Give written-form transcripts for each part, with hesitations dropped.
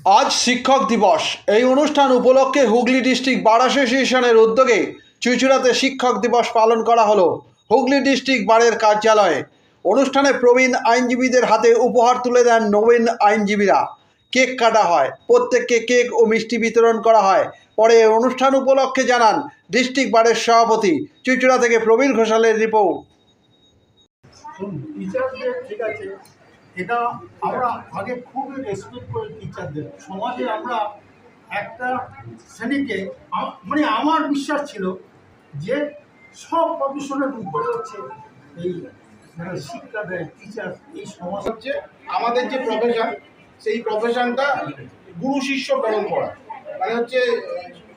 আজ শিক্ষক দিবস। এই অনুষ্ঠান উপলক্ষে হুগলি ডিস্ট্রিক্ট বার অ্যাসোসিয়েশনের উদ্যোগে চুঁচুড়াতে শিক্ষক দিবস পালন করা হলো হুগলি ডিস্ট্রিক্ট বারের কার্যালয়ে। অনুষ্ঠানে প্রবীণ আইনজীবীদের হাতে উপহার তুলে দেন নবীন আইনজীবীরা। কেক কাটা হয়, প্রত্যেককে কেক ও মিষ্টি বিতরণ করা হয়। পরে অনুষ্ঠান উপলক্ষে জানান ডিস্ট্রিক্ট বারের সভাপতি। চুঁচুড়া থেকে প্রবীণ ঘোষালের রিপোর্ট। টিচারদের ঠিক আছে, এটা আমরা আগে খুবই রেসপেক্ট করি টিচারদের। সমাজে আমরা একটা শ্রেণীকে মানে আমার বিশ্বাস ছিল যে সব প্রফেশনের উপরে হচ্ছে এই শিক্ষা দেয় টিচার। এই সমাজ হচ্ছে আমাদের যে প্রফেশন, সেই প্রফেশনটা গুরু শিষ্য পরম্পরা। মানে হচ্ছে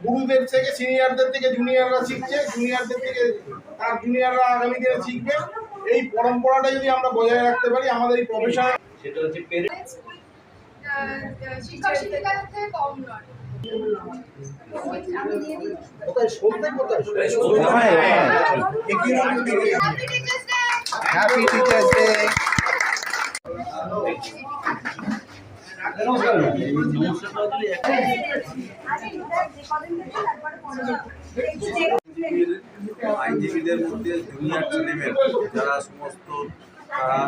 গুরুদের থেকে সিনিয়রদের থেকে জুনিয়ররা শিখছে, জুনিয়রদের থেকে তার জুনিয়ররা আগামী দিনে শিখবে। এই পরম্পরাটা যদি আমরা বজায় রাখতে পারি আমাদের এই প্রফেশন, সেটা হচ্ছে হ্যাপি টিচার্স ডে। আইনজীবীদের মধ্যে জুনিয়র ছেলেমেয়ে যারা সমস্ত তারা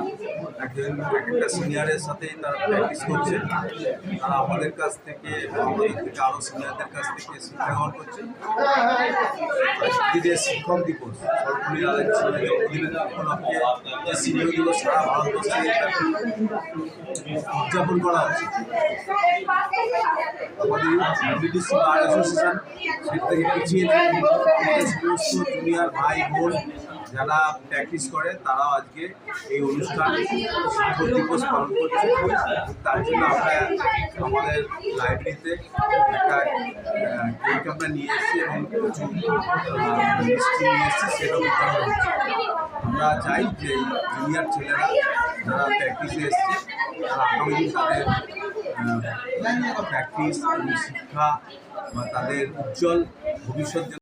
একটা সিনিয়রের সাথে তারা প্র্যাকটিস করছে, তারা আমাদের কাছ থেকে আমাদের থেকে আরও সিনিয়রদের কাছ থেকে শিক্ষা গ্রহণ করছে। আজকে শিক্ষক দিবস সর্বপল্লী রাধাকৃষ্ণের জন্মদিনের উপলক্ষে যে শিক্ষক দিবস সারা ভারতবর্ষে উদযাপন করা হচ্ছে, আমাদের ব্রিটিশ বার অ্যাসোসিয়েশন সেটা থেকে পিছিয়ে সমস্ত জুনিয়র ভাই বোন যারা প্র্যাকটিস করে তারাও আজকে এই অনুষ্ঠান শিক্ষক দিবস পালন করছে। তার জন্য আমরা আমাদের লাইব্রেরিতে একটা কেক আমরা নিয়ে এসেছি এবং কিছু মিষ্টি নিয়ে এসেছি, সেটাও বিতরণ হচ্ছে। আমরা চাই যে এই জুনিয়র ছেলেরা যারা প্র্যাকটিসে এসছে তারা আগামী দিন তাদের প্র্যাকটিস এবং শিক্ষা বা তাদের উজ্জ্বল ভবিষ্যৎ